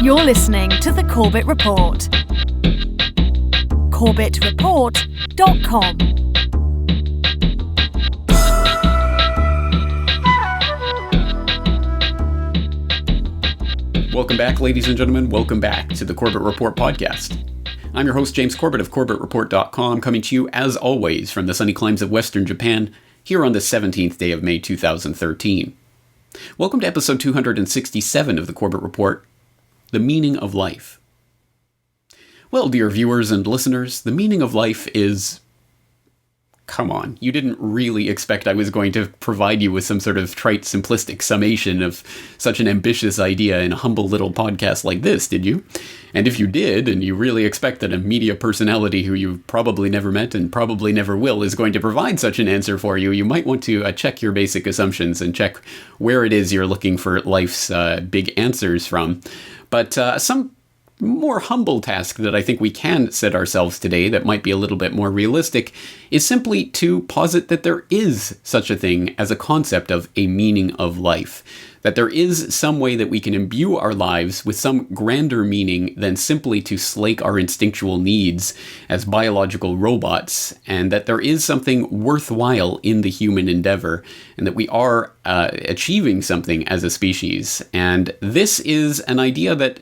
You're listening to the Corbett Report. CorbettReport.com. Welcome back, ladies and gentlemen. Welcome back to the Corbett Report podcast. I'm your host, James Corbett of CorbettReport.com, coming to you, as always, from the sunny climes of Western Japan, here on the 17th day of May 2013. Welcome to episode 267 of the Corbett Report, The Meaning of Life. Well, dear viewers and listeners, the meaning of life is... Come on, you didn't really expect I was going to provide you with some sort of trite, simplistic summation of such an ambitious idea in a humble little podcast like this, did you? And if you did, and you really expect that a media personality who you've probably never met and probably never will is going to provide such an answer for you, you might want to check your basic assumptions and check where it is you're looking for life's big answers from. But some more humble task that I think we can set ourselves today that might be a little bit more realistic is simply to posit that there is such a thing as a concept of a meaning of life. That there is some way that we can imbue our lives with some grander meaning than simply to slake our instinctual needs as biological robots, and that there is something worthwhile in the human endeavor, and that we are achieving something as a species. And this is an idea that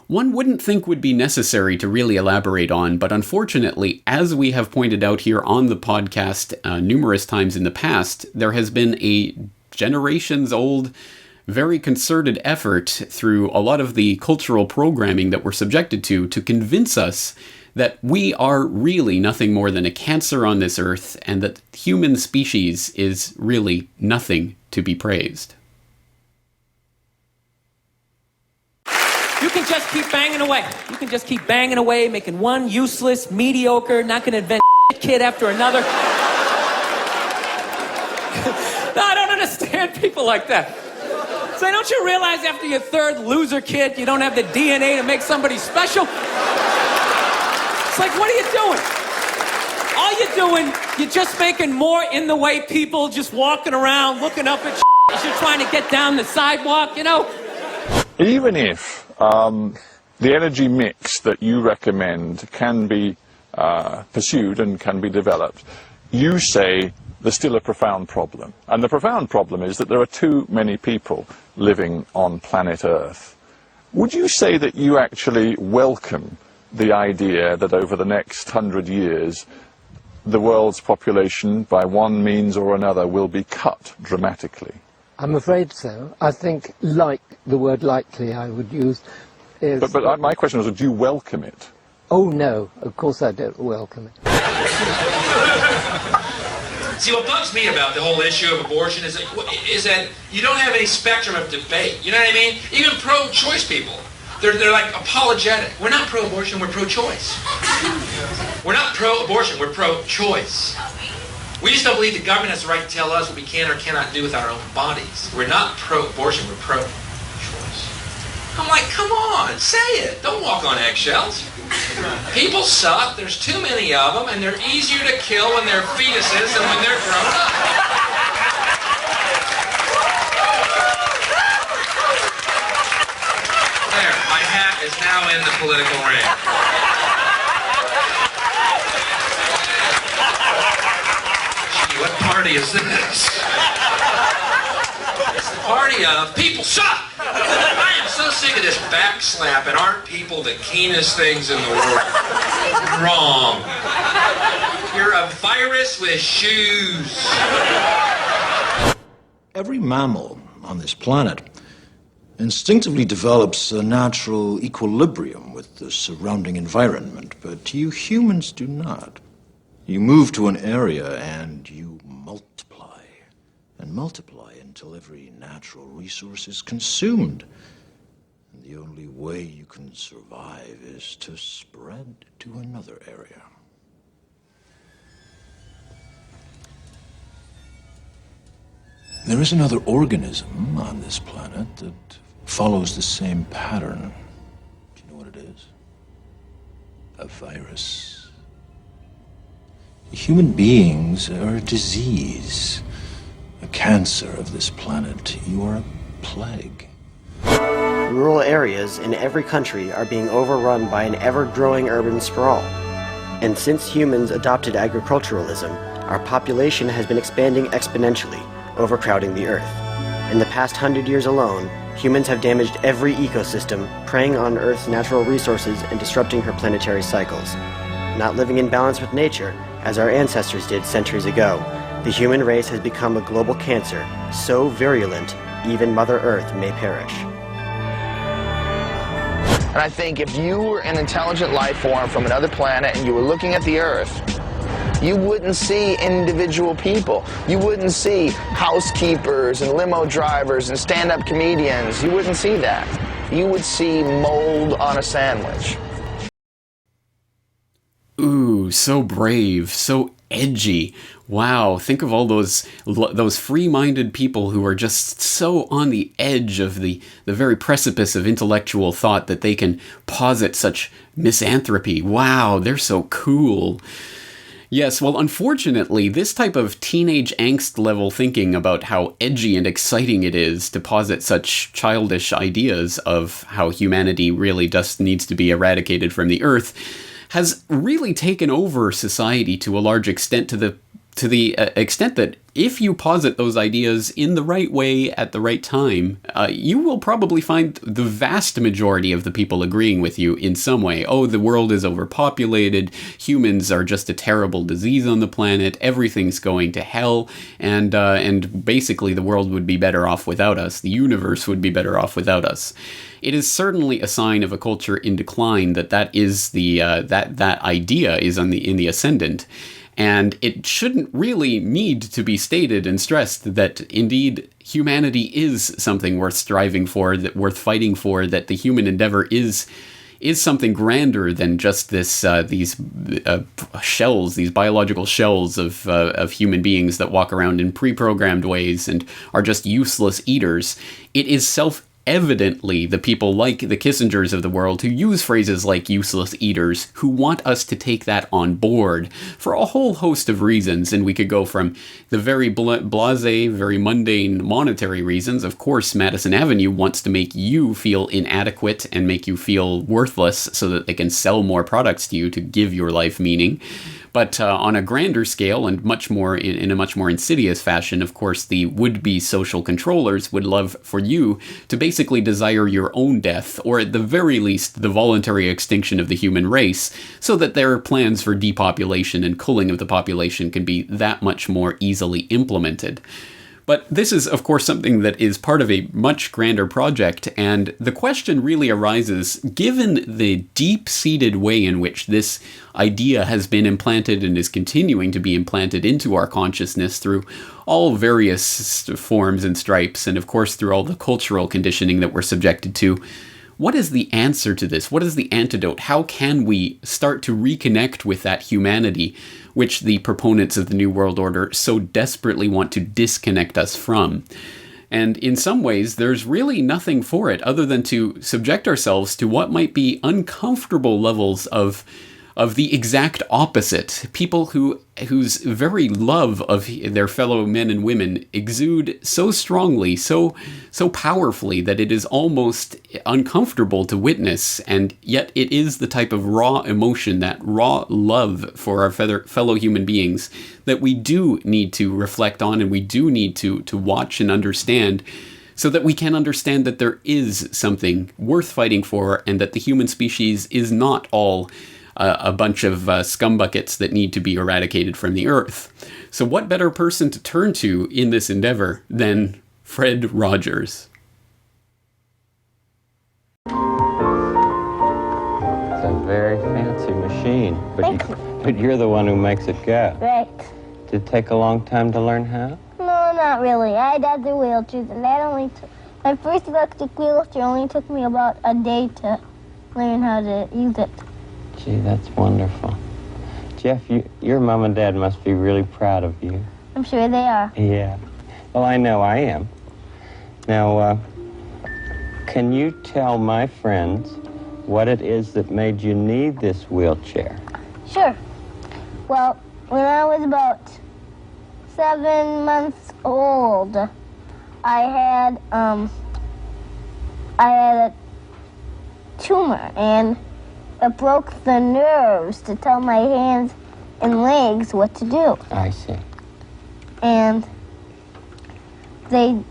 one wouldn't think would be necessary to really elaborate on, but unfortunately, as we have pointed out here on the podcast numerous times in the past, there has been a generations-old, very concerted effort through a lot of the cultural programming that we're subjected to convince us that we are really nothing more than a cancer on this earth, and that human species is really nothing to be praised. You can just keep banging away. You can just keep banging away, making one useless, mediocre, not going to invent kid after another. No, I don't understand people like that. So don't you realize after your third loser kid, you don't have the DNA to make somebody special? It's like, what are you doing? All you're doing, you're just making more in the way people just walking around, looking up at as you're trying to get down the sidewalk, you know? Even if the energy mix that you recommend can be pursued and can be developed, you say there's still a profound problem. And the profound problem is that there are too many people living on planet Earth. Would you say that you actually welcome the idea that over the next 100 years the world's population, by one means or another, will be cut dramatically? I'm afraid so. I think the word likely I would use is... But my question was, do you welcome it? Oh, no. Of course I don't welcome it. See, what bugs me about the whole issue of abortion is that you don't have any spectrum of debate. You know what I mean? Even pro-choice people, they're like apologetic. We're not pro-abortion, we're pro-choice. We're not pro-abortion, we're pro-choice. We just don't believe the government has the right to tell us what we can or cannot do with our own bodies. We're not pro-abortion, we're pro-choice. I'm like, come on, say it. Don't walk on eggshells. People suck, there's too many of them, and they're easier to kill when they're fetuses than when they're grown up. There, my hat is now in the political ring. What party is this? It's the party of people suck! I am so sick of this backslap, and aren't people the keenest things in the world? Wrong. You're a virus with shoes. Every mammal on this planet instinctively develops a natural equilibrium with the surrounding environment, but you humans do not. You move to an area and you multiply and multiply until every natural resource is consumed. And the only way you can survive is to spread to another area. There is another organism on this planet that follows the same pattern. Do you know what it is? A virus. Human beings are a disease, a cancer of this planet. You are a plague. Rural areas in every country are being overrun by an ever-growing urban sprawl. And since humans adopted agriculturalism, our population has been expanding exponentially, overcrowding the Earth. In the past 100 years alone, humans have damaged every ecosystem, preying on Earth's natural resources and disrupting her planetary cycles. Not living in balance with nature, as our ancestors did centuries ago, the human race has become a global cancer, so virulent, even Mother Earth may perish. And I think if you were an intelligent life form from another planet and you were looking at the Earth, you wouldn't see individual people. You wouldn't see housekeepers and limo drivers and stand-up comedians. You wouldn't see that. You would see mold on a sandwich. Ooh, so brave, so edgy. Wow, think of all those free-minded people who are just so on the edge of the very precipice of intellectual thought that they can posit such misanthropy. Wow, they're so cool. Yes, well, unfortunately, this type of teenage angst-level thinking about how edgy and exciting it is to posit such childish ideas of how humanity really just needs to be eradicated from the Earth has really taken over society to a large extent, to the extent that if you posit those ideas in the right way at the right time, you will probably find the vast majority of the people agreeing with you in some way. Oh, the world is overpopulated, humans are just a terrible disease on the planet, everything's going to hell, and basically the world would be better off without us, the universe would be better off without us. It is certainly a sign of a culture in decline that is that idea is in the ascendant. And it shouldn't really need to be stated and stressed that indeed humanity is something worth striving for, that worth fighting for, that the human endeavor is something grander than just these shells, these biological shells of human beings that walk around in pre-programmed ways and are just useless eaters. It is evidently the people like the Kissingers of the world who use phrases like useless eaters who want us to take that on board for a whole host of reasons. And we could go from the very blasé, very mundane monetary reasons. Of course, Madison Avenue wants to make you feel inadequate and make you feel worthless so that they can sell more products to you to give your life meaning. But on a grander scale and much more in a much more insidious fashion, of course, the would-be social controllers would love for you to basically desire your own death, or at the very least, the voluntary extinction of the human race, so that their plans for depopulation and culling of the population can be that much more easily implemented. But this is, of course, something that is part of a much grander project, and the question really arises, given the deep-seated way in which this idea has been implanted and is continuing to be implanted into our consciousness through all various forms and stripes, and of course through all the cultural conditioning that we're subjected to, what is the answer to this? What is the antidote? How can we start to reconnect with that humanity which the proponents of the New World Order so desperately want to disconnect us from? And in some ways, there's really nothing for it other than to subject ourselves to what might be uncomfortable levels of the exact opposite. People whose very love of their fellow men and women exude so strongly, so powerfully, that it is almost uncomfortable to witness, and yet it is the type of raw emotion, that raw love for our fellow human beings, that we do need to reflect on, and we do need to watch and understand, so that we can understand that there is something worth fighting for, and that the human species is not all a bunch of scumbuckets that need to be eradicated from the earth. So what better person to turn to in this endeavor than Fred Rogers? It's a very fancy machine, but you're the one who makes it go. Right. Did it take a long time to learn how? No, not really. I had other wheelchairs, and that only took... My first electric wheelchair only took me about a day to learn how to use it. Gee, that's wonderful. Jeff, your mom and dad must be really proud of you. I'm sure they are. Yeah. Well, I know I am. Now, can you tell my friends what it is that made you need this wheelchair? Sure. Well, when I was about 7 months old, I had I had a tumor, and it broke the nerves to tell my hands and legs what to do. I see. And they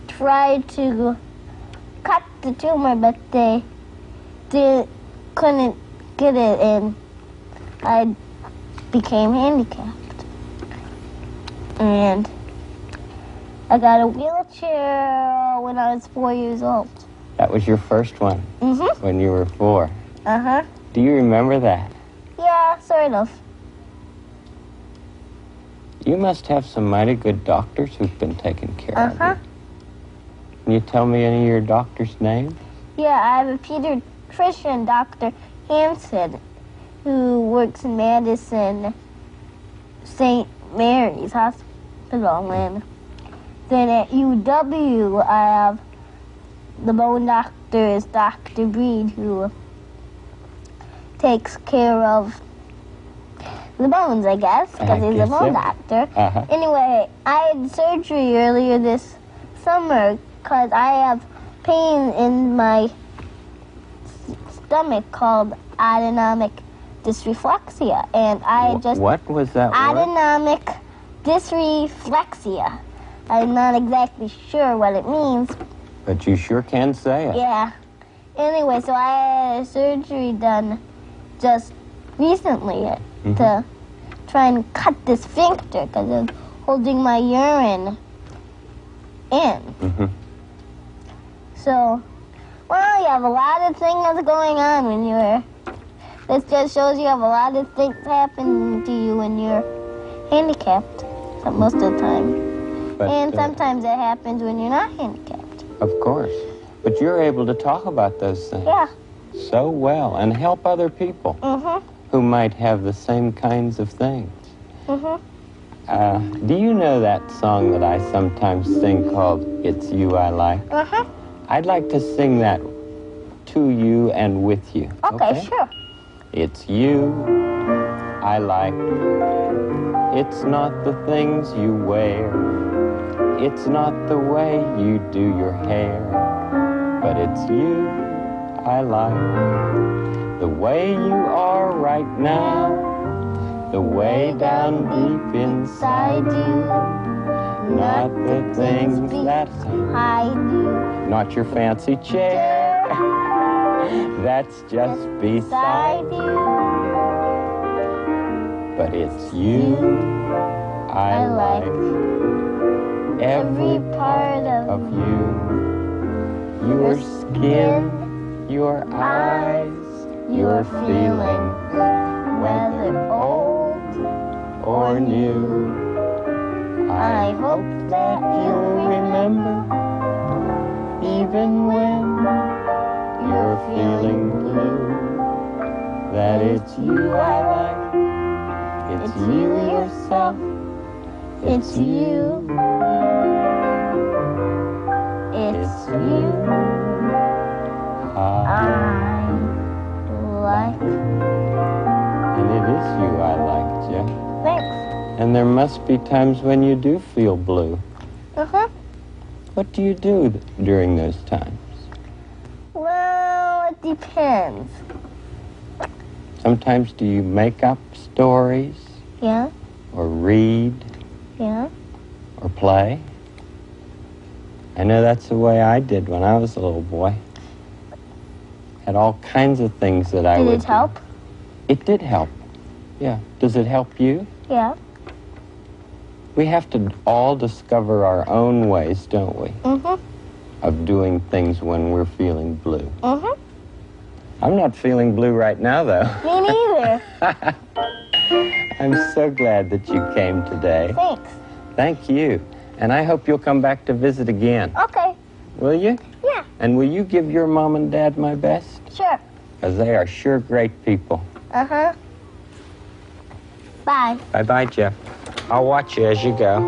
tried to cut the tumor, but they couldn't get it, and I became handicapped. And I got a wheelchair when I was 4 years old. That was your first one? Mm-hmm. When you were 4? Uh-huh. Do you remember that? Yeah, sort of. You must have some mighty good doctors who've been taking care of Uh-huh. you. Can you tell me any of your doctors' names? Yeah, I have a pediatrician, Dr. Hansen, who works in Madison St. Mary's Hospital. And then at UW, I have the bone doctor is Dr. Breed, who takes care of the bones, I guess, because he's a bone doctor. Uh-huh. Anyway, I had surgery earlier this summer because I have pain in my stomach called autonomic dysreflexia, and I just... What was that word? Autonomic dysreflexia. I'm not exactly sure what it means. But you sure can say it. Yeah. Anyway, so I had a surgery done just recently to try and cut the sphincter because of holding my urine in. Mm-hmm. So, well, you have a lot of things going on when you're... This just shows you have a lot of things happen to you when you're handicapped most of the time. But, and sometimes it happens when you're not handicapped. Of course. But you're able to talk about those things. Yeah. So well and help other people who might have the same kinds of things. Do you know that song that I sometimes sing called It's You I Like? I'd like to sing that to you and with you. Okay, sure. It's you I like. It's not the things you wear. It's not the way you do your hair. But it's you I like. The way you are right now. The way down deep inside you. Not the things that I do. Not your fancy chair. That's just beside you. But it's you I like. Every part of you. Your skin, your eyes, your feelings. Whether old or new. I hope that you'll remember, even when you're feeling blue, that it's you I like, it's you yourself, it's you, it's you I like. And it is you I like, Jeff. Thanks. And there must be times when you do feel blue. What do you do during those times? Well, it depends. Sometimes do you make up stories? Yeah, Or read? yeah. Or play? I know that's the way I did when I was a little boy. Had all kinds of things that I would do. Did it help? It did help. Yeah. Does it help you? Yeah. We have to all discover our own ways, don't we? Of doing things when we're feeling blue. I'm not feeling blue right now, though. Me neither. I'm so glad that you came today. Thanks. Thank you. And I hope you'll come back to visit again. Okay. Will you? Yeah. And will you give your mom and dad my best? Sure. Because they are sure great people. Bye. Bye-bye, Jeff. I'll watch you as you go.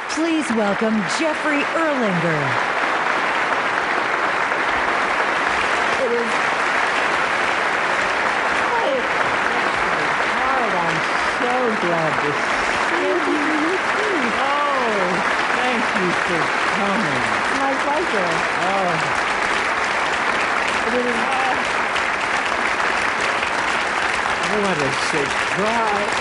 Please welcome Jeffrey Erlinger. glad to see you. Oh, thank you for coming. My pleasure. What a surprise.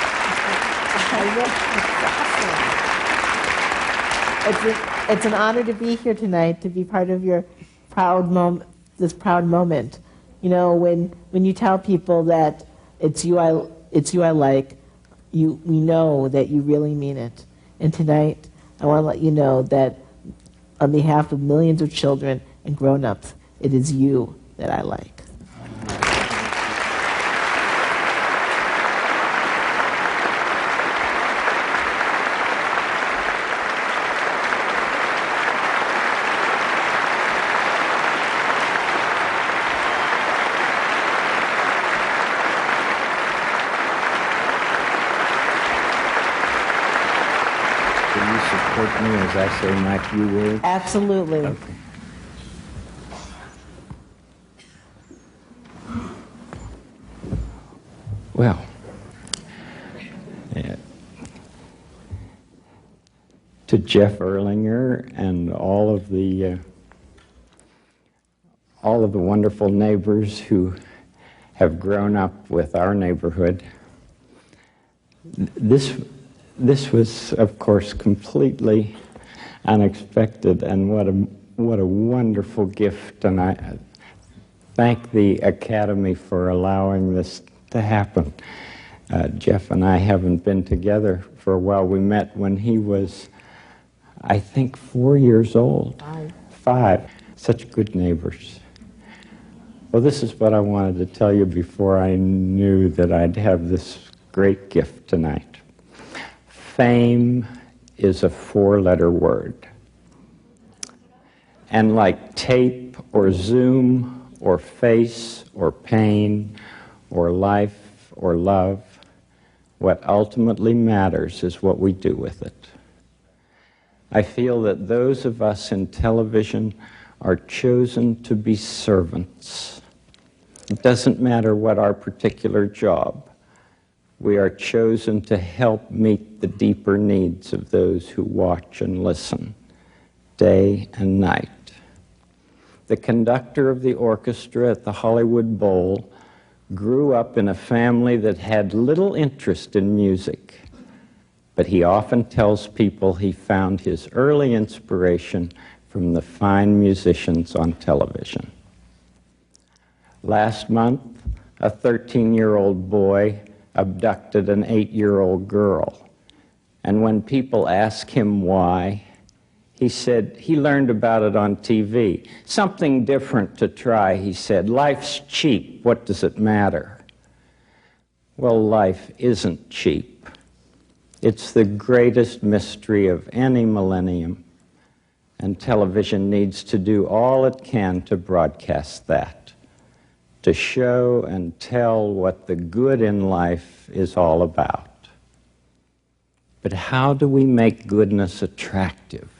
It's an honor to be here tonight, to be part of your proud moment. You know, when you tell people that it's you I like, we know that you really mean it. And tonight, I want to let you know that on behalf of millions of children and grown-ups, it is you that I like. Support me as I say my few words? Absolutely. Okay. Well, to Jeff Erlinger and all of the wonderful neighbors who have grown up with our neighborhood, this was, of course, completely unexpected, and what a wonderful gift, and I thank the Academy for allowing this to happen. Jeff and I haven't been together for a while. We met when he was, I think, 4 years old. 5. Such good neighbors. Well, this is what I wanted to tell you before I knew that I'd have this great gift tonight. Fame is a 4-letter word. And like tape or Zoom or face or pain or life or love, what ultimately matters is what we do with it. I feel that those of us in television are chosen to be servants. It doesn't matter what our particular job. We are chosen to help meet the deeper needs of those who watch and listen, day and night. The conductor of the orchestra at the Hollywood Bowl grew up in a family that had little interest in music, but he often tells people he found his early inspiration from the fine musicians on television. Last month, a 13-year-old boy abducted an 8-year-old girl. And when people ask him why, he said he learned about it on TV. Something different to try, he said. Life's cheap. What does it matter? Well, life isn't cheap. It's the greatest mystery of any millennium, and television needs to do all it can to broadcast that, to show and tell what the good in life is all about. But how do we make goodness attractive?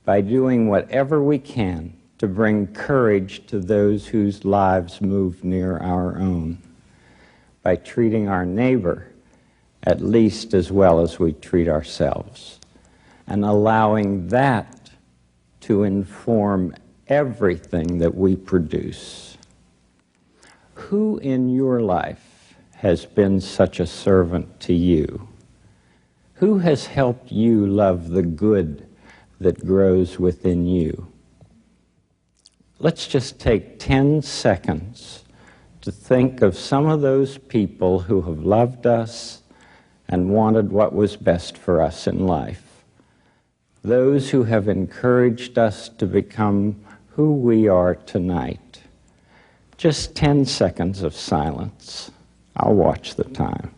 By doing whatever we can to bring courage to those whose lives move near our own. By treating our neighbor at least as well as we treat ourselves, and allowing that to inform everything that we produce. Who in your life has been such a servant to you? Who has helped you love the good that grows within you? Let's just take 10 seconds to think of some of those people who have loved us and wanted what was best for us in life. Those who have encouraged us to become who we are tonight. Just 10 seconds of silence. I'll watch the time.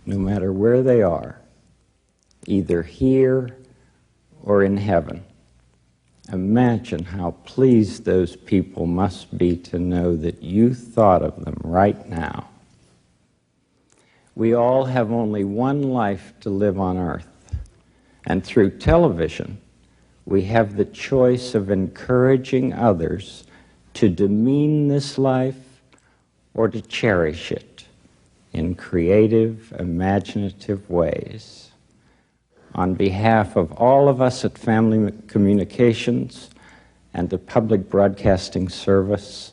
No matter where they are, either here or in heaven, imagine how pleased those people must be to know that you thought of them right now. We all have only one life to live on Earth. And through television, we have the choice of encouraging others to demean this life or to cherish it in creative, imaginative ways. On behalf of all of us at Family Communications and the Public Broadcasting Service,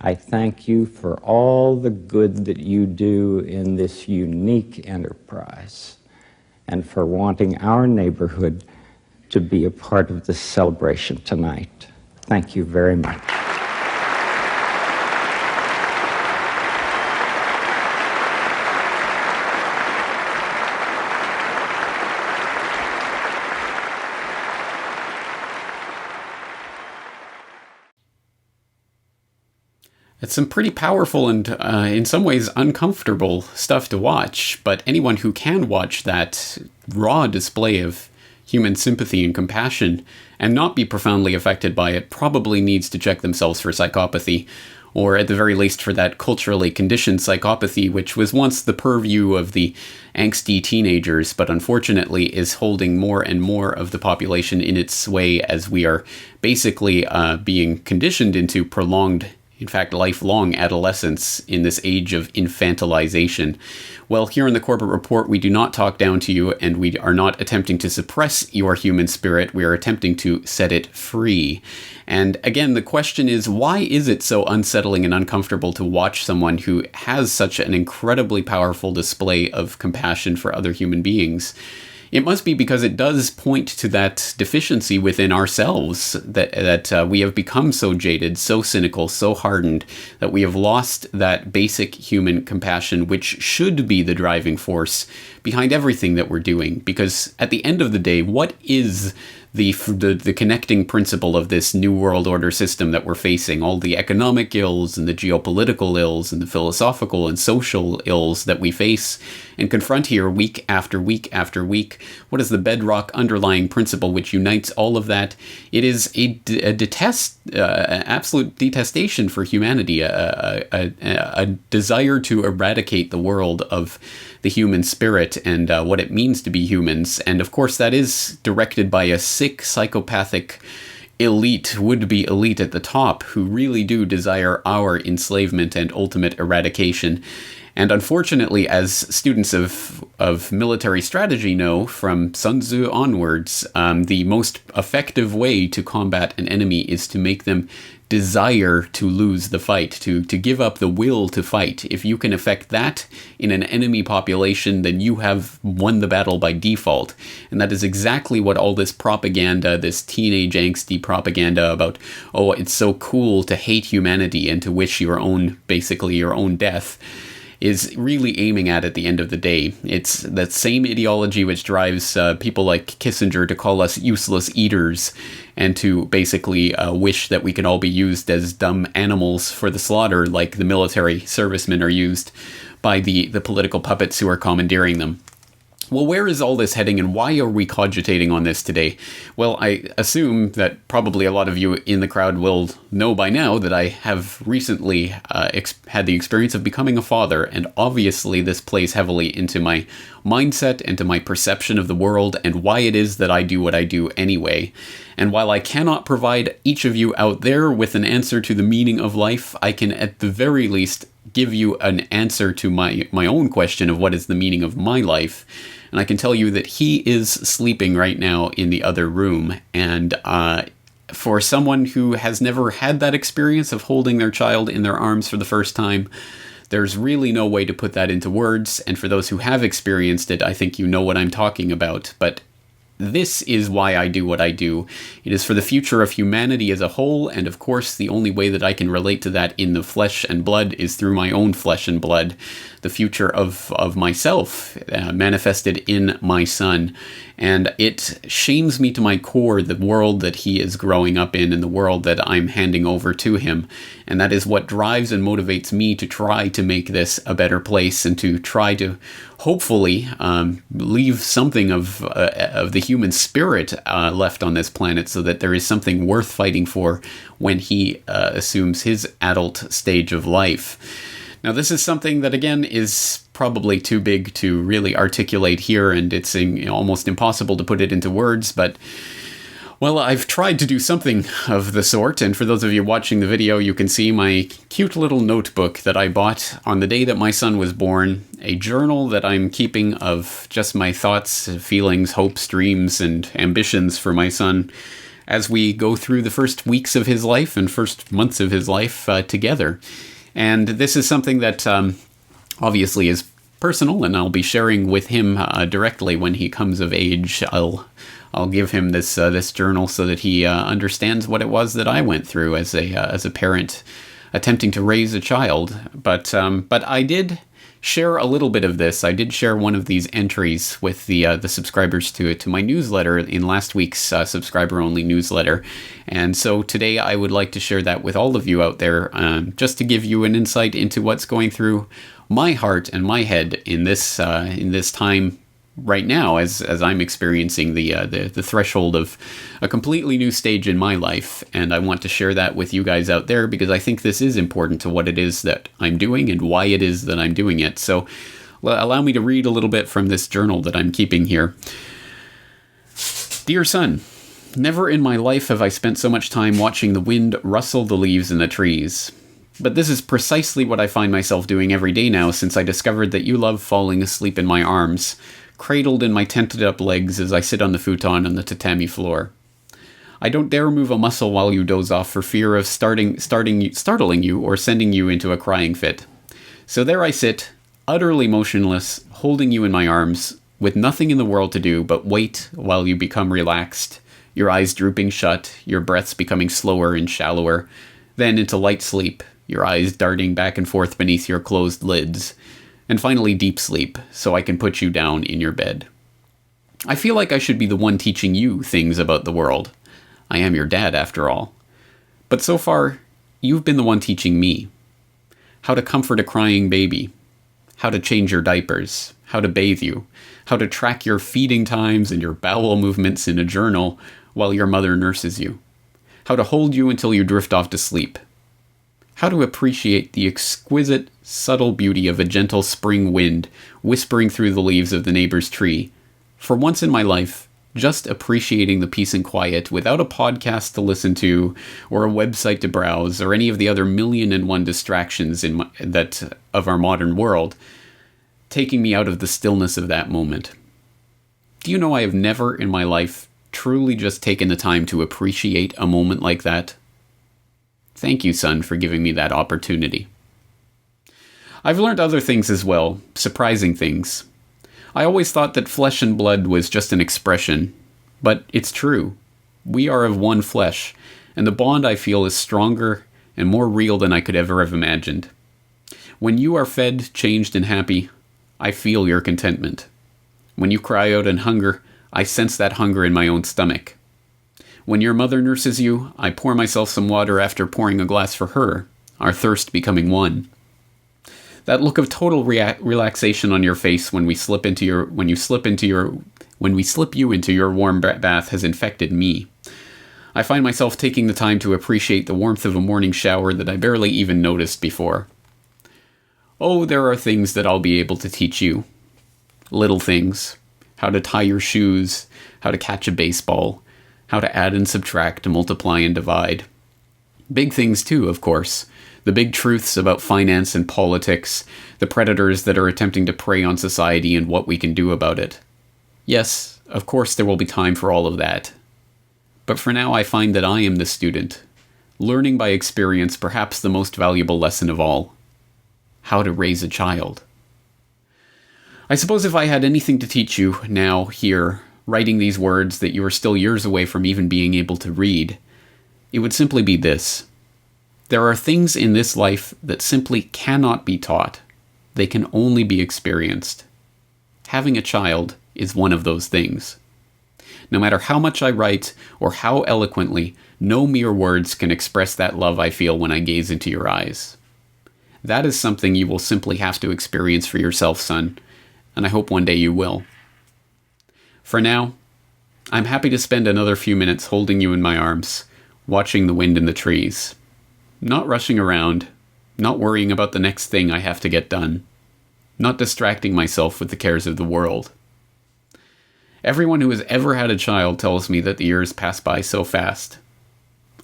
I thank you for all the good that you do in this unique enterprise and for wanting our neighborhood to be a part of this celebration tonight. Thank you very much. It's some pretty powerful and, in some ways, uncomfortable stuff to watch, but anyone who can watch that raw display of human sympathy and compassion and not be profoundly affected by it probably needs to check themselves for psychopathy, or at the very least for that culturally conditioned psychopathy which was once the purview of the angsty teenagers, but unfortunately is holding more and more of the population in its sway as we are basically being conditioned into prolonged, in fact, lifelong adolescence in this age of infantilization. Well, here in the Corbett Report, we do not talk down to you, and we are not attempting to suppress your human spirit. We are attempting to set it free. And again, the question is, why is it so unsettling and uncomfortable to watch someone who has such an incredibly powerful display of compassion for other human beings? It must be because it does point to that deficiency within ourselves, that we have become so jaded, so cynical, so hardened, that we have lost that basic human compassion, which should be the driving force behind everything that we're doing. Because at the end of the day, what is the connecting principle of this new world order system that we're facing? All the economic ills and the geopolitical ills and the philosophical and social ills that we face and confront here week after week after week. What is the bedrock underlying principle which unites all of that? It is an absolute detestation for humanity, a desire to eradicate the world of the human spirit and what it means to be humans. And of course that is directed by a sick, psychopathic elite, would-be elite at the top, who really do desire our enslavement and ultimate eradication. And unfortunately, as students of military strategy know from Sun Tzu onwards, the most effective way to combat an enemy is to make them desire to lose the fight, to give up the will to fight. If you can effect that in an enemy population, then you have won the battle by default. And that is exactly what all this propaganda, this teenage angsty propaganda about, oh, it's so cool to hate humanity and to wish your own death, is really aiming at the end of the day. It's that same ideology which drives people like Kissinger to call us useless eaters and to basically wish that we can all be used as dumb animals for the slaughter, like the military servicemen are used by the political puppets who are commandeering them. Well, where is all this heading, and why are we cogitating on this today? Well, I assume that probably a lot of you in the crowd will know by now that I have recently had the experience of becoming a father, and obviously this plays heavily into my mindset and to my perception of the world and why it is that I do what I do anyway. And while I cannot provide each of you out there with an answer to the meaning of life, I can at the very least give you an answer to my own question of what is the meaning of my life. And I can tell you that he is sleeping right now in the other room. And for someone who has never had that experience of holding their child in their arms for the first time, there's really no way to put that into words. And for those who have experienced it, I think you know what I'm talking about. But this is why I do what I do. It is for the future of humanity as a whole, and of course the only way that I can relate to that in the flesh and blood is through my own flesh and blood, the future of myself manifested in my son. And it shames me to my core, the world that he is growing up in and the world that I'm handing over to him. And that is what drives and motivates me to try to make this a better place and to try to hopefully leave something of the human spirit left on this planet so that there is something worth fighting for when he assumes his adult stage of life. Now, this is something that, again, is probably too big to really articulate here, and it's almost impossible to put it into words, but, well, I've tried to do something of the sort, and for those of you watching the video, you can see my cute little notebook that I bought on the day that my son was born, a journal that I'm keeping of just my thoughts, feelings, hopes, dreams, and ambitions for my son as we go through the first weeks of his life and first months of his life together. And this is something that obviously is personal, and I'll be sharing with him directly when he comes of age. I'll give him this journal so that he understands what it was that I went through as a parent attempting to raise a child. But I did share a little bit of this. I did share one of these entries with the subscribers to my newsletter in last week's subscriber-only newsletter. And so today I would like to share that with all of you out there, just to give you an insight into what's going through my heart and my head in this time right now, as I'm experiencing the threshold of a completely new stage in my life. And I want to share that with you guys out there because I think this is important to what it is that I'm doing and why it is that I'm doing it. So allow me to read a little bit from this journal that I'm keeping here. Dear son, never in my life have I spent so much time watching the wind rustle the leaves in the trees. But this is precisely what I find myself doing every day now since I discovered that you love falling asleep in my arms, cradled in my tented-up legs as I sit on the futon on the tatami floor. I don't dare move a muscle while you doze off for fear of startling you or sending you into a crying fit. So there I sit, utterly motionless, holding you in my arms, with nothing in the world to do but wait while you become relaxed, your eyes drooping shut, your breaths becoming slower and shallower, then into light sleep, your eyes darting back and forth beneath your closed lids, and finally deep sleep, so I can put you down in your bed. I feel like I should be the one teaching you things about the world. I am your dad, after all. But so far, you've been the one teaching me. How to comfort a crying baby. How to change your diapers. How to bathe you. How to track your feeding times and your bowel movements in a journal while your mother nurses you. How to hold you until you drift off to sleep. How to appreciate the exquisite, subtle beauty of a gentle spring wind whispering through the leaves of the neighbor's tree. For once in my life, just appreciating the peace and quiet without a podcast to listen to, or a website to browse, or any of the other 1,000,001 distractions of our modern world, taking me out of the stillness of that moment. Do you know I have never in my life truly just taken the time to appreciate a moment like that? Thank you, son, for giving me that opportunity. I've learned other things as well, surprising things. I always thought that flesh and blood was just an expression, but it's true. We are of one flesh, and the bond I feel is stronger and more real than I could ever have imagined. When you are fed, changed, and happy, I feel your contentment. When you cry out in hunger, I sense that hunger in my own stomach. When your mother nurses you, I pour myself some water after pouring a glass for her, our thirst becoming one. That look of total relaxation on your face when we slip you into your warm bath has infected me. I find myself taking the time to appreciate the warmth of a morning shower that I barely even noticed before. Oh, there are things that I'll be able to teach you. Little things. How to tie your shoes, how to catch a baseball, how to add and subtract, multiply and divide. Big things too, of course. The big truths about finance and politics, the predators that are attempting to prey on society and what we can do about it. Yes, of course there will be time for all of that. But for now I find that I am the student, learning by experience perhaps the most valuable lesson of all. How to raise a child. I suppose if I had anything to teach you now, here, writing these words that you are still years away from even being able to read, it would simply be this. There are things in this life that simply cannot be taught. They can only be experienced. Having a child is one of those things. No matter how much I write or how eloquently, no mere words can express that love I feel when I gaze into your eyes. That is something you will simply have to experience for yourself, son, and I hope one day you will. For now, I'm happy to spend another few minutes holding you in my arms, watching the wind in the trees. Not rushing around, not worrying about the next thing I have to get done, not distracting myself with the cares of the world. Everyone who has ever had a child tells me that the years pass by so fast.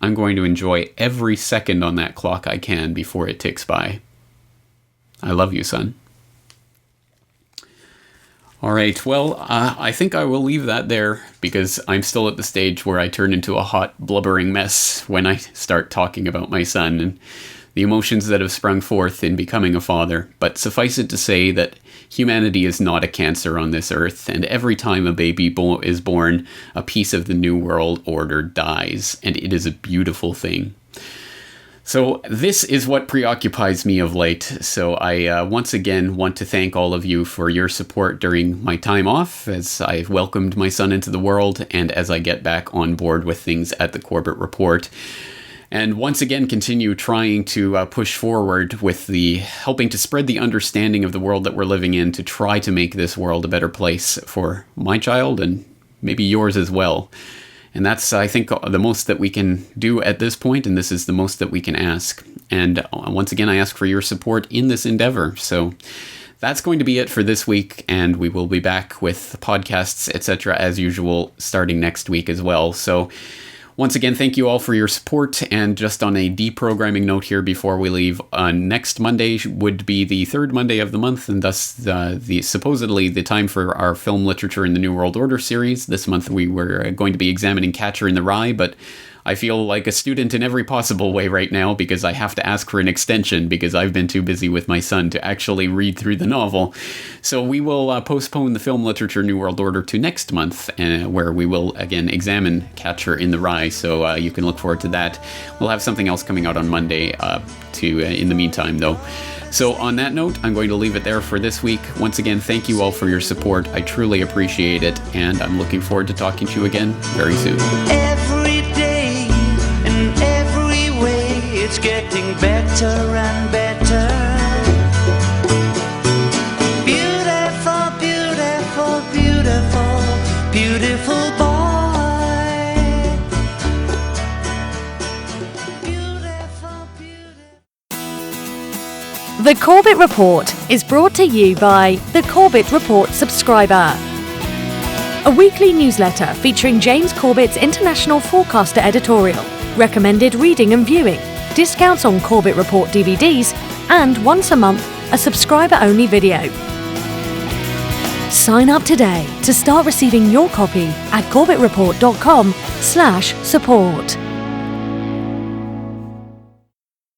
I'm going to enjoy every second on that clock I can before it ticks by. I love you, son. All right, well, I think I will leave that there because I'm still at the stage where I turn into a hot, blubbering mess when I start talking about my son and the emotions that have sprung forth in becoming a father. But suffice it to say that humanity is not a cancer on this earth, and every time a baby is born, a piece of the New World Order dies, and it is a beautiful thing. So this is what preoccupies me of late. So I once again want to thank all of you for your support during my time off as I welcomed my son into the world and as I get back on board with things at the Corbett Report. And once again continue trying to push forward with the helping to spread the understanding of the world that we're living in to try to make this world a better place for my child and maybe yours as well. And that's, I think, the most that we can do at this point, and this is the most that we can ask. And once again, I ask for your support in this endeavor. So that's going to be it for this week, and we will be back with podcasts, etc., as usual, starting next week as well. So once again, thank you all for your support, and just on a deprogramming note here before we leave, next Monday would be the third Monday of the month, and thus the supposedly the time for our film literature in the New World Order series. This month we were going to be examining Catcher in the Rye, but I feel like a student in every possible way right now because I have to ask for an extension because I've been too busy with my son to actually read through the novel. So we will postpone the film literature New World Order to next month, where we will again examine Catcher in the Rye. So you can look forward to that. We'll have something else coming out on Monday in the meantime, though. So on that note, I'm going to leave it there for this week. Once again, thank you all for your support. I truly appreciate it, and I'm looking forward to talking to you again very soon. Every day, in every way, it's getting better and better. Beautiful, beautiful, beautiful, beautiful boy. The Corbett Report is brought to you by the Corbett Report subscriber, a weekly newsletter featuring James Corbett's International Forecaster editorial, recommended reading and viewing, discounts on Corbett Report DVDs, and once a month, a subscriber-only video. Sign up today to start receiving your copy at corbettreport.com/support.